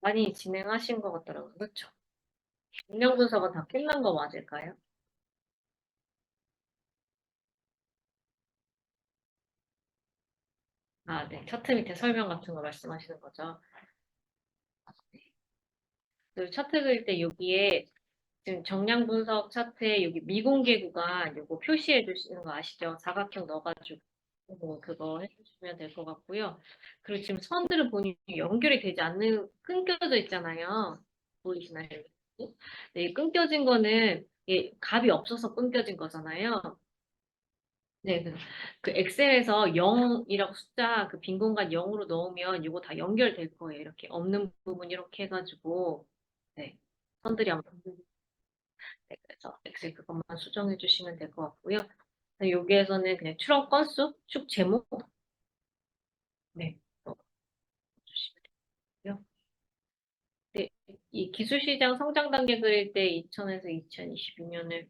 많이 진행하신 것 같더라고요. 그렇죠? 능력 분석은 다 끝난 거 맞을까요? 아, 네. 차트 밑에 설명 같은 거 말씀하시는 거죠. 네. 그 차트 그릴 때 여기에 지금 정량 분석 차트에 여기 미공개 구간 요거 표시해 주시는 거 아시죠? 사각형 넣어가지고 그거 해주시면 될 것 같고요. 그리고 지금 선들을 보니 연결이 되지 않는 끊겨져 있잖아요. 보이시나요? 네, 끊겨진 거는 이게 값이 없어서 끊겨진 거잖아요. 네, 그 엑셀에서 0이라고 숫자 그 빈 공간 0으로 넣으면 이거 다 연결될 거예요. 이렇게 없는 부분 이렇게 해가지고 네, 선들이 안 보이는 네, 그래서 엑셀 그것만 수정해 주시면 될 것 같고요. 여기에서는 그냥 추론 건수, 축 제목 네, 주시면 되고요. 네, 이 기술시장 성장 단계 그릴 때 2000에서 2022년을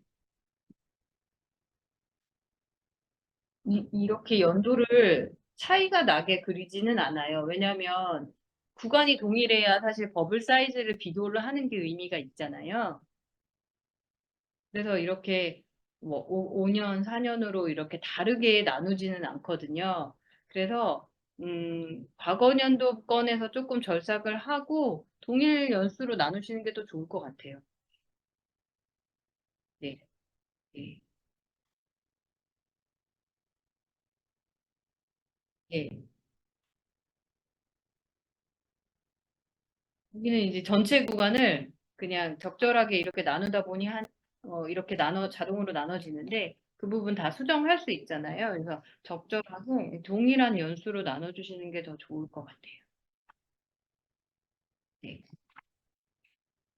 이렇게 연도를 차이가 나게 그리지는 않아요. 왜냐하면 구간이 동일해야 사실 버블 사이즈를 비교를 하는 게 의미가 있잖아요. 그래서 이렇게 뭐 5년, 4년으로 이렇게 다르게 나누지는 않거든요. 그래서 과거 년도 건에서 조금 절삭을 하고 동일 연수로 나누시는 게 더 좋을 것 같아요. 네. 네. 네. 여기는 이제 전체 구간을 그냥 적절하게 이렇게 나누다 보니 이렇게 자동으로 나눠지는데 그 부분 다 수정할 수 있잖아요. 그래서 적절하게 동일한 연수로 나눠주시는 게 더 좋을 것 같아요. 네.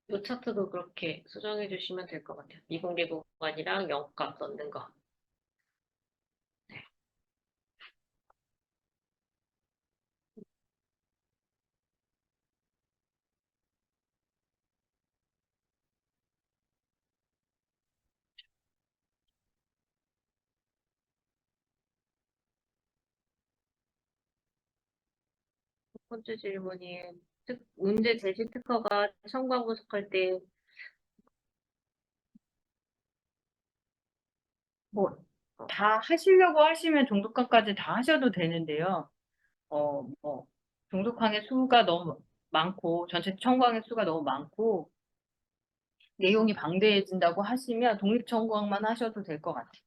이 차트도 그렇게 수정해 주시면 될 것 같아요. 미공개 구간이랑 영값 넣는 거. 첫 번째 질문이 문제 제시 특허가 청구하고 분석할 때 뭐, 다 하시려고 하시면 종독강까지 다 하셔도 되는데요. 뭐, 종독강의 수가 너무 많고, 전체 청구강의 수가 너무 많고, 내용이 방대해진다고 하시면 독립청구강만 하셔도 될 것 같아요.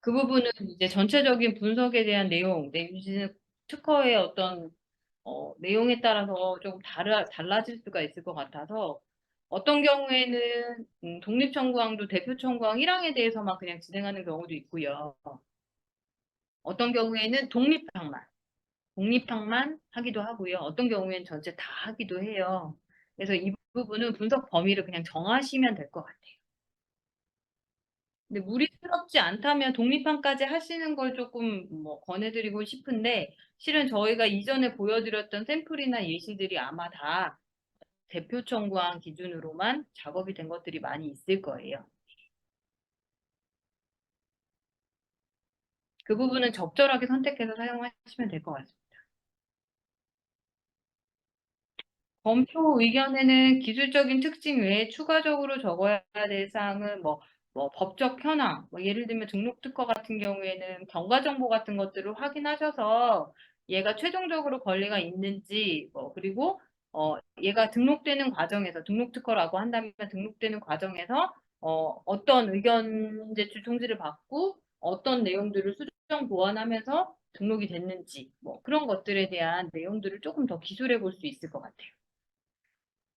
그 부분은 이제 전체적인 분석에 대한 내용, 내지는 특허의 어떤 내용에 따라서 조금 달라질 수가 있을 것 같아서 어떤 경우에는 독립청구항도 대표청구항 1항에 대해서만 그냥 진행하는 경우도 있고요. 어떤 경우에는 독립항만 하기도 하고요. 어떤 경우에는 전체 다 하기도 해요. 그래서 이 부분은 분석 범위를 그냥 정하시면 될 것 같아요. 근데 무리스럽지 않다면 독립판까지 하시는 걸 조금 뭐 권해드리고 싶은데 실은 저희가 이전에 보여드렸던 샘플이나 예시들이 아마 다 대표 청구한 기준으로만 작업이 된 것들이 많이 있을 거예요. 그 부분은 적절하게 선택해서 사용하시면 될 것 같습니다. 검토 의견에는 기술적인 특징 외에 추가적으로 적어야 될 사항은 뭐 법적 현황, 뭐 예를 들면 등록 특허 같은 경우에는 경과 정보 같은 것들을 확인하셔서 얘가 최종적으로 권리가 있는지, 그리고 얘가 등록되는 과정에서 등록 특허라고 한다면 등록되는 과정에서 어떤 의견 제출 통지를 받고 어떤 내용들을 수정 보완하면서 등록이 됐는지, 뭐 그런 것들에 대한 내용들을 조금 더 기술해 볼 수 있을 것 같아요.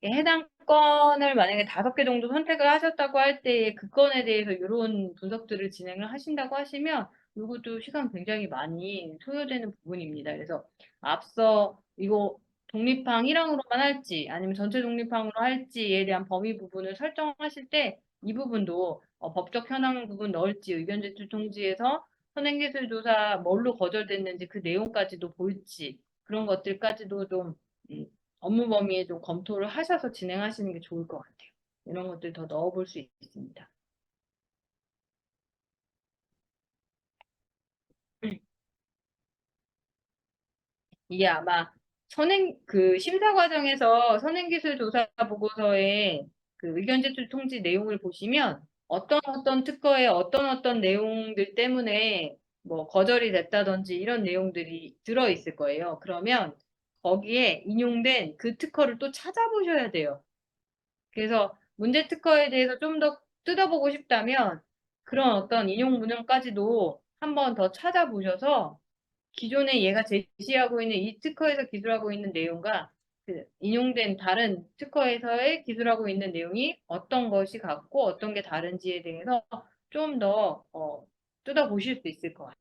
해당 건을 만약에 5개 정도 선택을 하셨다고 할 때 그 건에 대해서 이런 분석들을 진행을 하신다고 하시면 이것도 시간 굉장히 많이 소요되는 부분입니다. 그래서 앞서 이거 독립항 1항으로만 할지 아니면 전체 독립항으로 할지에 대한 범위 부분을 설정하실 때 이 부분도 법적 현황 부분 넣을지 의견 제출 통지에서 선행기술조사 뭘로 거절됐는지 그 내용까지도 볼지 그런 것들까지도 좀 음, 업무 범위에 좀 검토를 하셔서 진행하시는 게 좋을 것 같아요. 이런 것들 더 넣어볼 수 있습니다. 이게 아마 그 심사 과정에서 선행기술조사 보고서에 그 의견 제출 통지 내용을 보시면 어떤 특허의 어떤 내용들 때문에 뭐 거절이 됐다든지 이런 내용들이 들어 있을 거예요. 그러면 거기에 인용된 그 특허를 또 찾아보셔야 돼요. 그래서 문제 특허에 대해서 좀 더 뜯어보고 싶다면 그런 어떤 인용 문헌까지도 한번 더 찾아보셔서 기존에 얘가 제시하고 있는 이 특허에서 기술하고 있는 내용과 그 인용된 다른 특허에서의 기술하고 있는 내용이 어떤 것이 같고 어떤 게 다른지에 대해서 좀 더 뜯어보실 수 있을 것 같아요.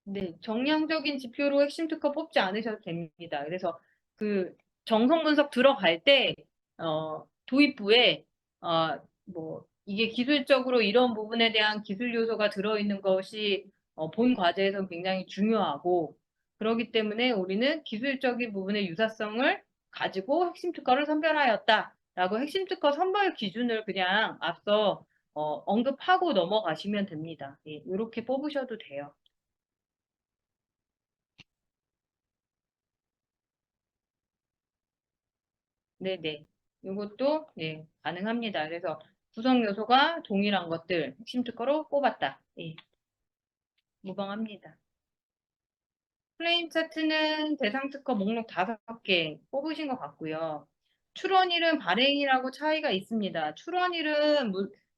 네, 정량적인 지표로 핵심 특허 뽑지 않으셔도 됩니다. 그래서 그 정성 분석 들어갈 때 도입부에 뭐 이게 기술적으로 이런 부분에 대한 기술 요소가 들어있는 것이 본 과제에서 굉장히 중요하고 그렇기 때문에 우리는 기술적인 부분의 유사성을 가지고 핵심 특허를 선별하였다라고 핵심 특허 선별 기준을 그냥 앞서 언급하고 넘어가시면 됩니다. 예, 이렇게 뽑으셔도 돼요. 네네. 이것도 네, 가능합니다. 그래서 구성 요소가 동일한 것들 핵심 특허로 뽑았다. 예, 무방합니다. 플레임 차트는 대상 특허 목록 5개 뽑으신 것 같고요. 출원일은 발행일하고 차이가 있습니다. 출원일은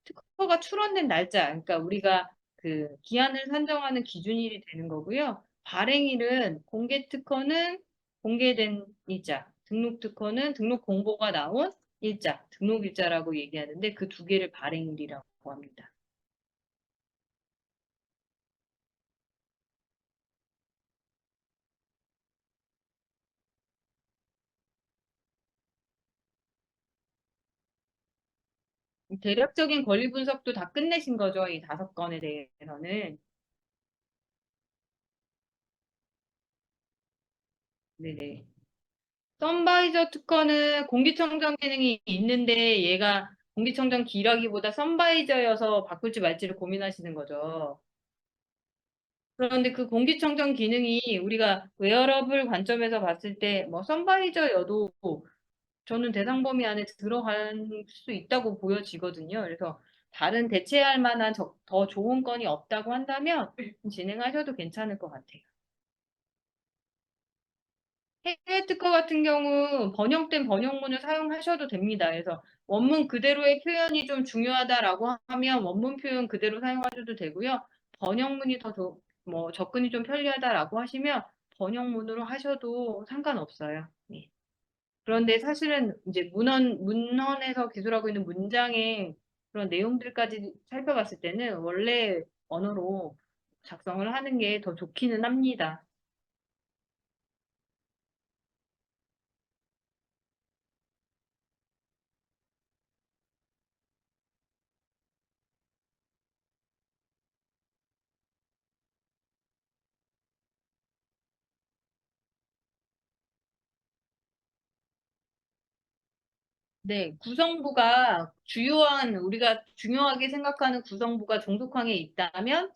특허가 출원된 날짜, 그러니까 우리가 그 기한을 산정하는 기준일이 되는 거고요. 발행일은 공개 특허는 공개된 일자, 등록 특허는 등록 공고가 나온 일자, 등록 일자라고 얘기하는데 그 두 개를 발행일이라고 합니다. 대략적인 권리 분석도 다 끝내신 거죠. 이 5건에 대해서는. 네네. 선바이저 특허는 공기청정 기능이 있는데 얘가 공기청정 기라기보다 선바이저여서 바꿀지 말지를 고민하시는 거죠. 그런데 그 공기청정 기능이 우리가 웨어러블 관점에서 봤을 때 뭐 선바이저여도 저는 대상 범위 안에 들어갈 수 있다고 보여지거든요. 그래서 다른 대체할 만한 더 좋은 건이 없다고 한다면 진행하셔도 괜찮을 것 같아요. 해외 특허 같은 경우 번역된 번역문을 사용하셔도 됩니다. 그래서 원문 그대로의 표현이 좀 중요하다라고 하면 원문 표현 그대로 사용하셔도 되고요. 번역문이 뭐 접근이 좀 편리하다라고 하시면 번역문으로 하셔도 상관없어요. 네. 그런데 사실은 이제 문헌에서 기술하고 있는 문장의 그런 내용들까지 살펴봤을 때는 원래 언어로 작성을 하는 게 더 좋기는 합니다. 네, 구성부가 우리가 중요하게 생각하는 구성부가 종속항에 있다면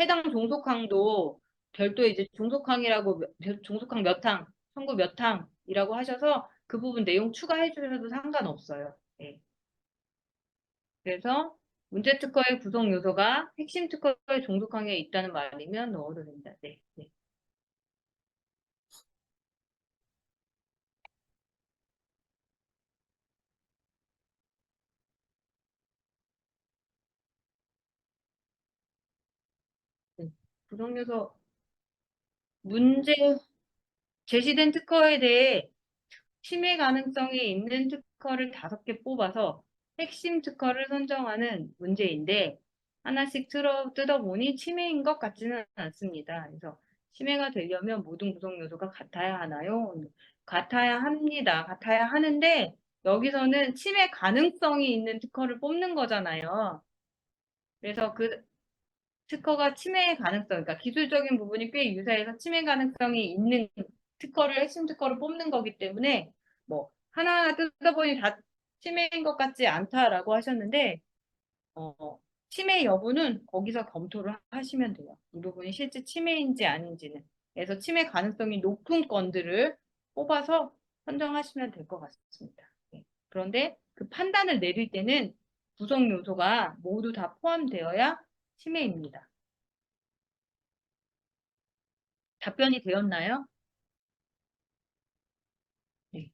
해당 종속항도 별도의 이제 종속항 몇 항, 청구 몇 항이라고 하셔서 그 부분 내용 추가해 주셔도 상관없어요. 네. 그래서 문제 특허의 구성 요소가 핵심 특허의 종속항에 있다는 말이면 넣어도 됩니다. 네. 네. 네. 구성 요소 문제 제시된 특허에 대해 침해 가능성이 있는 특허를 5개 뽑아서 핵심 특허를 선정하는 문제인데 하나씩 뜯어보니 침해인 것 같지는 않습니다. 그래서 침해가 되려면 모든 구성 요소가 같아야 하나요? 같아야 합니다. 같아야 하는데 여기서는 침해 가능성이 있는 특허를 뽑는 거잖아요. 그래서 특허가 침해 가능성, 그러니까 기술적인 부분이 꽤 유사해서 침해 가능성이 있는 핵심 특허를 뽑는 거기 때문에 뭐 하나하나 뜯어보니 다 침해인 것 같지 않다라고 하셨는데 침해 여부는 거기서 검토를 하시면 돼요. 이 부분이 실제 침해인지 아닌지는. 그래서 침해 가능성이 높은 건들을 뽑아서 선정하시면 될 것 같습니다. 네. 그런데 그 판단을 내릴 때는 구성 요소가 모두 다 포함되어야 침해입니다. 답변이 되었나요? 네.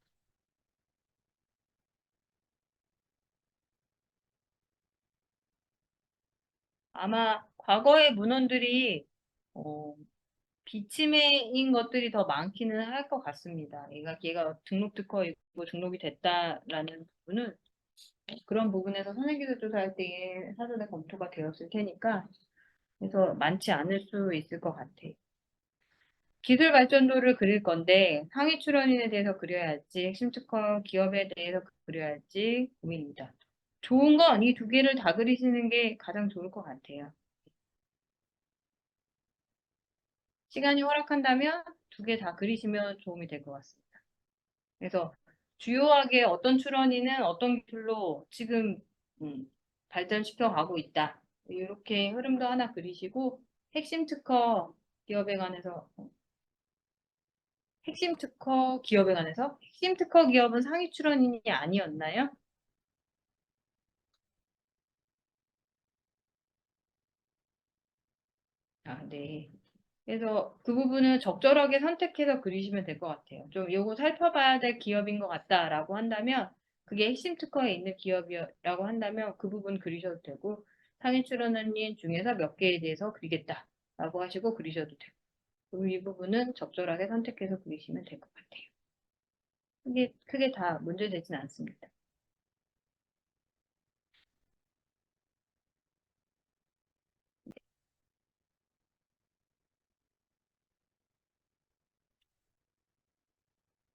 아마 과거의 문헌들이 어, 비침해인 것들이 더 많기는 할 것 같습니다. 얘가 등록 특허이고 등록이 됐다라는 부분은 그런 부분에서 선행기술 조사할 때에 사전에 검토가 되었을 테니까 그래서 많지 않을 수 있을 것 같아요. 기술 발전도를 그릴 건데 상위 출원인에 대해서 그려야 할지 핵심 특허 기업에 대해서 그려야 할지 고민입니다. 좋은 건 이 두 개를 다 그리시는 게 가장 좋을 것 같아요. 시간이 허락한다면 두 개 다 그리시면 도움이 될 것 같습니다. 그래서 주요하게 어떤 출원인은 어떤 기술로 지금 발전시켜 가고 있다. 이렇게 흐름도 하나 그리시고 핵심 특허 기업에 관해서 핵심 특허 기업에 관해서 핵심 특허 기업은 상위 출원인이 아니었나요? 아, 네. 그래서 그 부분을 적절하게 선택해서 그리시면 될 것 같아요. 좀 요거 살펴봐야 될 기업인 것 같다라고 한다면 그게 핵심 특허에 있는 기업이라고 한다면 그 부분 그리셔도 되고 상위 출원인 중에서 몇 개에 대해서 그리겠다라고 하시고 그리셔도 되고 그리고 이 부분은 적절하게 선택해서 그리시면 될 것 같아요. 크게 다 문제되진 않습니다.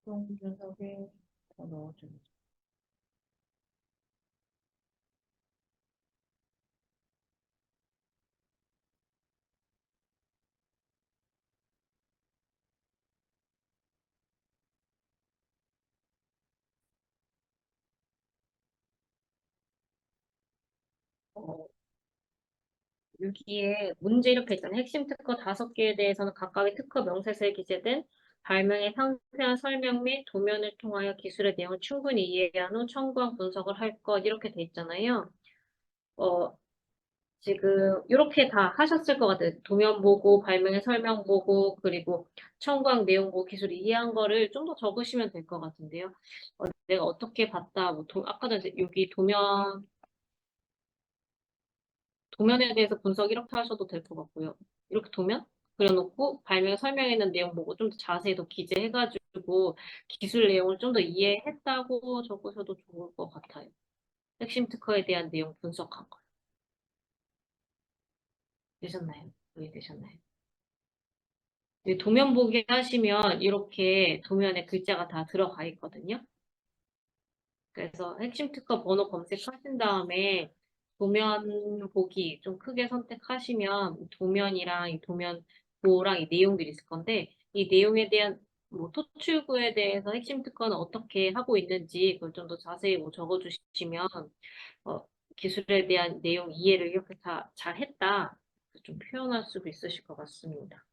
그런 분석에 더 넣어줍니다. 어, 여기에 문제 이렇게 있잖아요. 핵심 특허 5개에 대해서는 각각의 특허 명세서에 기재된 발명의 상세한 설명 및 도면을 통하여 기술의 내용을 충분히 이해한 후 청구한 분석을 할 것 이렇게 돼 있잖아요. 어, 지금 이렇게 다 하셨을 것 같아요. 도면 보고 발명의 설명 보고 그리고 청구한 내용 보고 기술 이해한 거를 좀 더 적으시면 될 것 같은데요. 내가 어떻게 봤다. 아까 전에 여기 도면에 대해서 분석 이렇게 하셔도 될 것 같고요. 이렇게 도면 그려놓고 발명 설명해 있는 내용 보고 좀 더 자세히 더 기재해가지고 기술 내용을 좀 더 이해했다고 적으셔도 좋을 것 같아요. 핵심 특허에 대한 내용 분석한 거. 되셨나요? 이해되셨나요? 네, 도면 보기 하시면 이렇게 도면에 글자가 다 들어가 있거든요. 그래서 핵심 특허 번호 검색하신 다음에 도면 보기 좀 크게 선택하시면 도면이랑 이 도면 보호랑 이 내용들이 있을 건데 이 내용에 대한 뭐 토출구에 대해서 핵심 특허는 어떻게 하고 있는지 그걸 좀 더 자세히 뭐 적어주시면 어, 기술에 대한 내용 이해를 이렇게 다 잘했다 좀 표현할 수도 있으실 것 같습니다.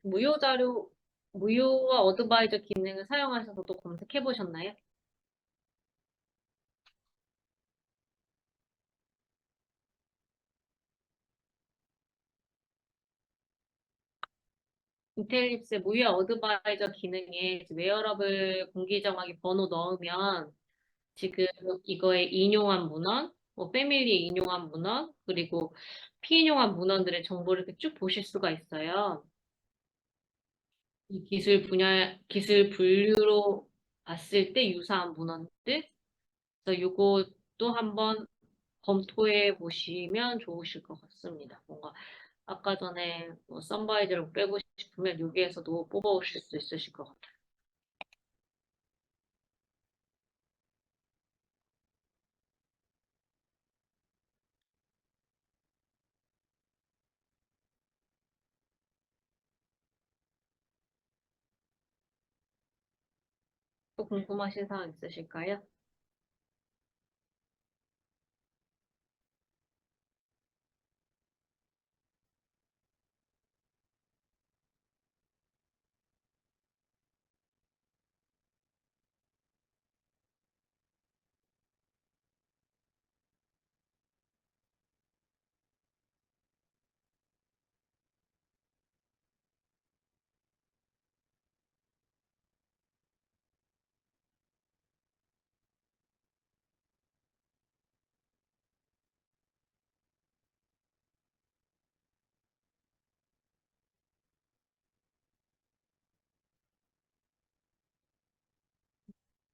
무료 자료, 무료와 어드바이저 기능을 사용하셔서 또 검색해 보셨나요? 인텔립스의 무료 어드바이저 기능에 웨어러블 공기 정하기 번호 넣으면 지금 이거에 인용한 문헌, 뭐 패밀리에 인용한 문헌, 그리고 피인용한 문헌들의 정보를 이렇게 쭉 보실 수가 있어요. 이 기술 분류로 봤을 때 유사한 문헌들. 그래서 요것도 한번 검토해 보시면 좋으실 것 같습니다. 뭔가 아까 전에 뭐 썬바이저를 빼고 싶으면 여기에서도 뽑아오실 수 있으실 것 같아요. 또 궁금하신 사항 있으실까요?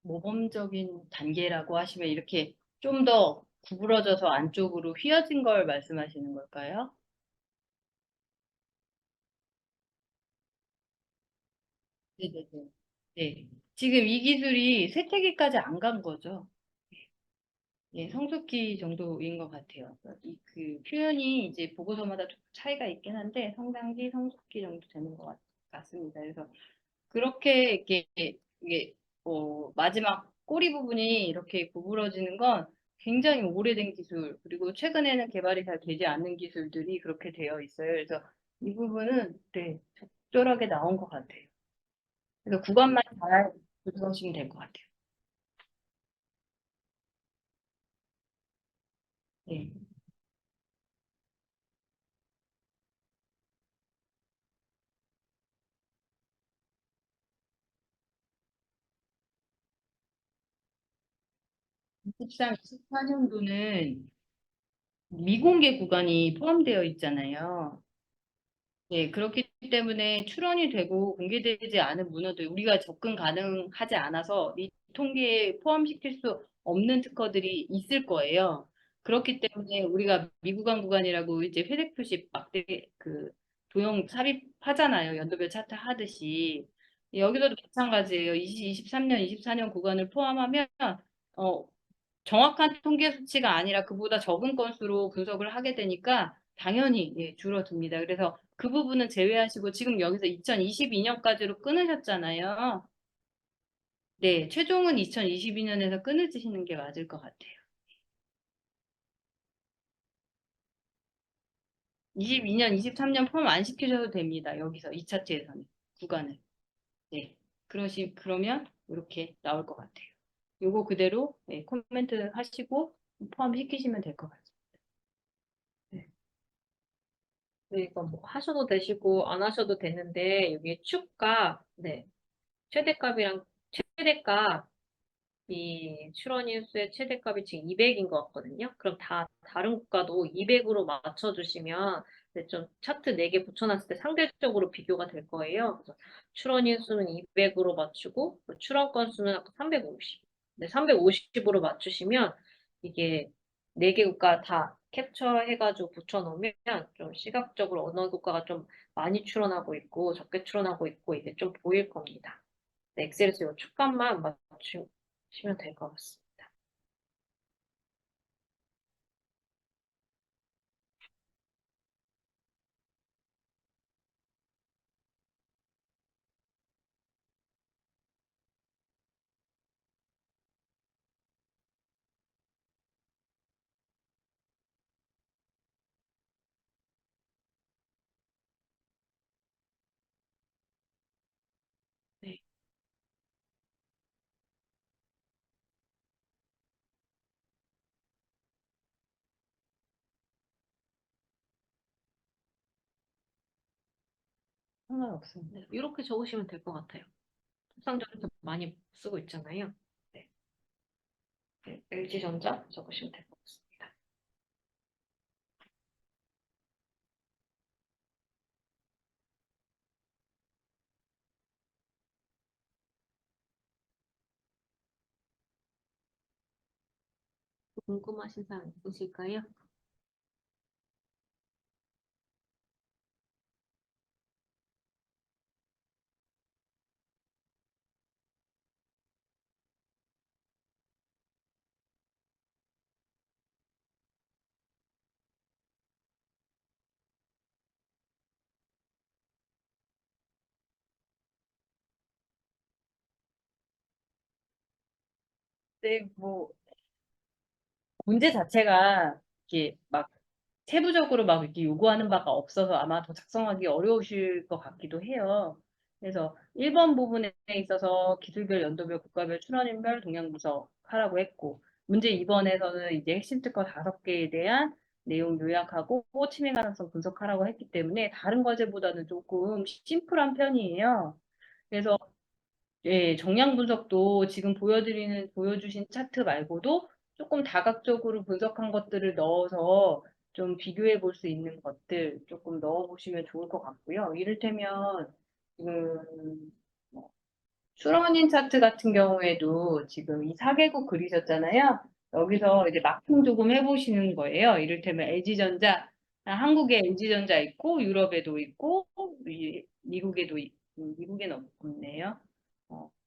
모범적인 단계라고 하시면 이렇게 좀 더 구부러져서 안쪽으로 휘어진 걸 말씀하시는 걸까요? 네네네. 네. 지금 이 기술이 쇠퇴기까지 안 간 거죠. 예, 성숙기 정도인 것 같아요. 그 표현이 이제 보고서마다 좀 차이가 있긴 한데 성장기, 성숙기 정도 되는 것 같습니다. 그래서 그렇게 이게 마지막 꼬리 부분이 이렇게 구부러지는 건 굉장히 오래된 기술, 그리고 최근에는 개발이 잘 되지 않는 기술들이 그렇게 되어 있어요. 그래서 이 부분은 네, 적절하게 나온 것 같아요. 그래서 구간만 잘 조정하시면 될 것 같아요. 네. 23, 24년도는 미공개 구간이 포함되어 있잖아요. 네, 그렇기 때문에 출원이 되고 공개되지 않은 문서들 우리가 접근 가능하지 않아서 이 통계에 포함시킬 수 없는 특허들이 있을 거예요. 그렇기 때문에 우리가 미구간 구간이라고 이제 회색 표시 막대 그 도형 삽입하잖아요. 연도별 차트 하듯이. 여기서도 마찬가지예요. 23년, 24년 구간을 포함하면 어, 정확한 통계 수치가 아니라 그보다 적은 건수로 분석을 하게 되니까 당연히 예, 줄어듭니다. 그래서 그 부분은 제외하시고 지금 여기서 2022년까지로 끊으셨잖아요. 네, 최종은 2022년에서 끊으시는 게 맞을 것 같아요. 22년, 23년 포함 안 시키셔도 됩니다. 여기서 이 차트에서는 구간을. 네, 그러면 이렇게 나올 것 같아요. 요거 그대로 네, 코멘트 하시고 포함시키시면 될 것 같아요. 네. 네, 이거 뭐 하셔도 되시고 안 하셔도 되는데 여기 축가 네, 최대값이랑 최대값 이 출원인수의 최대값이 지금 200인 것 같거든요. 그럼 다 다른 국가도 200으로 맞춰주시면 네, 좀 차트 4개 붙여놨을 때 상대적으로 비교가 될 거예요. 그래서 출원인수는 200으로 맞추고 출원 건수는 아까 350. 네, 350으로 맞추시면 이게 4개 국가 다 캡처해가지고 붙여놓으면 좀 시각적으로 어느 국가가 좀 많이 출원하고 있고 적게 출원하고 있고 이게 좀 보일 겁니다. 네, 엑셀에서 이 축값만 맞추시면 될 것 같습니다. 네, 상관없습니다. 네, 이렇게 적으시면 될 것 같아요. 통상적으로 많이 쓰고 있잖아요. 네, 네, LG전자 적으시면 될 것 같습니다. 궁금하신 사항 있으실까요? 네, 뭐 문제 자체가 이게 막 세부적으로 막 이렇게 요구하는 바가 없어서 아마 더 작성하기 어려우실 것 같기도 해요. 그래서 1번 부분에 있어서 기술별, 연도별, 국가별, 출원인별 동향 분석하라고 했고, 문제 2번에서는 이제 핵심 특허 5개에 대한 내용 요약하고 침해 가능성 분석하라고 했기 때문에 다른 과제보다는 조금 심플한 편이에요. 그래서 예, 정량 분석도 지금 보여주신 차트 말고도 조금 다각적으로 분석한 것들을 넣어서 좀 비교해 볼 수 있는 것들 조금 넣어 보시면 좋을 것 같고요. 이를테면, 지금, 뭐 출원인 차트 같은 경우에도 지금 이 4개국 그리셨잖아요. 여기서 이제 마킹 조금 해보시는 거예요. 이를테면 LG전자, 한국에 LG전자 있고, 유럽에도 있고, 미국에는 없네요.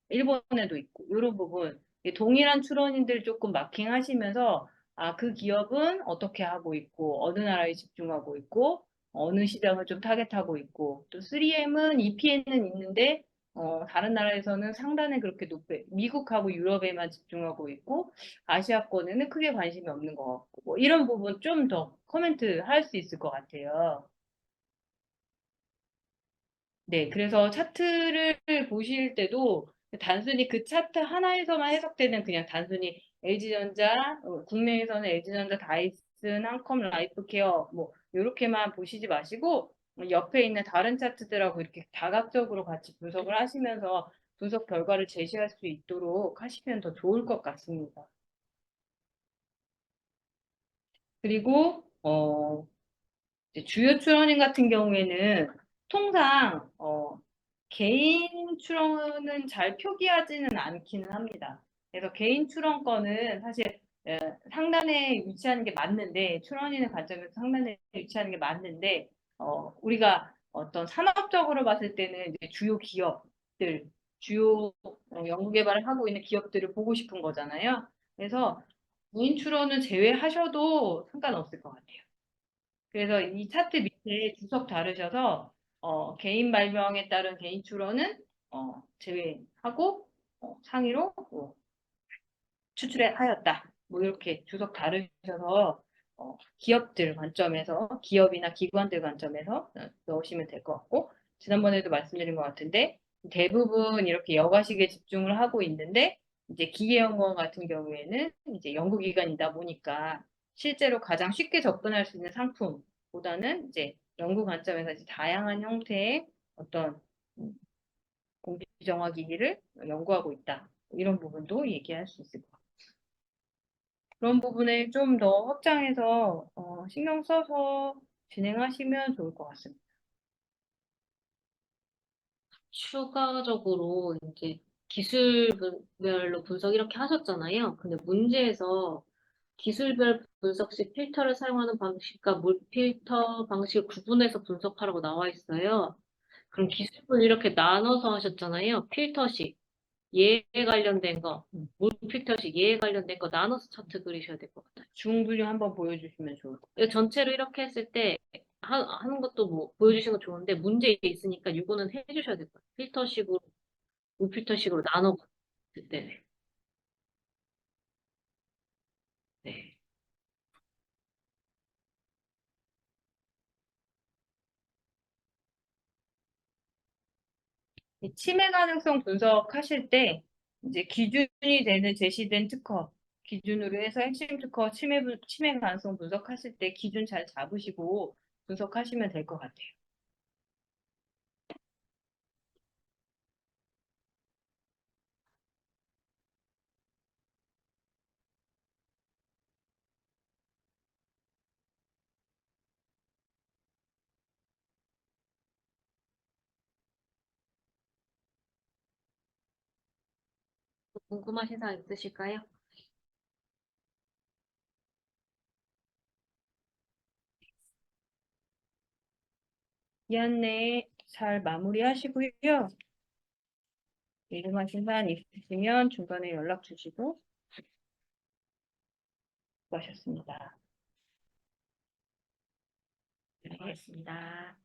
일본에도 있고, 이런 부분. 동일한 출원인들 조금 마킹하시면서, 아, 그 기업은 어떻게 하고 있고, 어느 나라에 집중하고 있고, 어느 시장을 좀 타겟하고 있고, 또 3M은 EPN은 있는데, 다른 나라에서는 상단에 그렇게 높게, 미국하고 유럽에만 집중하고 있고, 아시아권에는 크게 관심이 없는 것 같고, 뭐 이런 부분 좀 더 코멘트 할 수 있을 것 같아요. 네, 그래서 차트를 보실 때도 단순히 그 차트 하나에서만 해석되는 그냥 단순히 LG전자, 국내에서는 LG전자, 다이슨, 한컴, 라이프케어 뭐 이렇게만 보시지 마시고 옆에 있는 다른 차트들하고 이렇게 다각적으로 같이 분석을 하시면서 분석 결과를 제시할 수 있도록 하시면 더 좋을 것 같습니다. 그리고 이제 주요 출원인 같은 경우에는 통상 개인 출원은 잘 표기하지는 않기는 합니다. 그래서 개인 출원권은 사실 에, 상단에 위치하는 게 맞는데 출원인의 관점에서 상단에 위치하는 게 맞는데 우리가 어떤 산업적으로 봤을 때는 이제 주요 기업들 주요 연구 개발을 하고 있는 기업들을 보고 싶은 거잖아요. 그래서 무인 출원은 제외하셔도 상관없을 것 같아요. 그래서 이 차트 밑에 주석 다르셔서 개인 발명에 따른 개인 출원은 제외하고 상위로 추출하였다. 뭐 이렇게 주석 다르셔서 기업들 관점에서 기업이나 기관들 관점에서 넣으시면 될 것 같고 지난번에도 말씀드린 것 같은데 대부분 이렇게 여가식에 집중을 하고 있는데 이제 기계연구원 같은 경우에는 이제 연구기관이다 보니까 실제로 가장 쉽게 접근할 수 있는 상품보다는 이제 연구 관점에서 이제 다양한 형태의 어떤 공기정화 기기를 연구하고 있다. 이런 부분도 얘기할 수 있을 것 같아요. 그런 부분을 좀 더 확장해서 신경 써서 진행하시면 좋을 것 같습니다. 추가적으로 이제 기술별로 분석 이렇게 하셨잖아요. 근데 문제에서 기술별 분석 시 필터를 사용하는 방식과 물필터 방식을 구분해서 분석하라고 나와 있어요. 그럼 기술별 이렇게 나눠서 하셨잖아요. 필터식, 얘에 관련된 거, 물필터식, 얘에 관련된 거 나눠서 차트 그리셔야 될 것 같아요. 중분류 한번 보여주시면 좋을 것 이거 전체로 이렇게 했을 때 하는 것도 뭐 보여주시는 거 좋은데 문제 있으니까 이거는 해주셔야 될 것 같아요. 필터식으로, 물필터식으로 나눠 봤을 때. 네. 이 침해 가능성 분석하실 때 이제 기준이 되는 제시된 특허 기준으로 해서 핵심 특허 침해 가능성 분석하실 때 기준 잘 잡으시고 분석하시면 될 것 같아요. 궁금하신 사항 있으실까요? 기한 내에 잘 마무리하시고요. 궁금하신 사안 있으시면 중간에 연락 주시고 수고하셨습니다. 수고하셨습니다.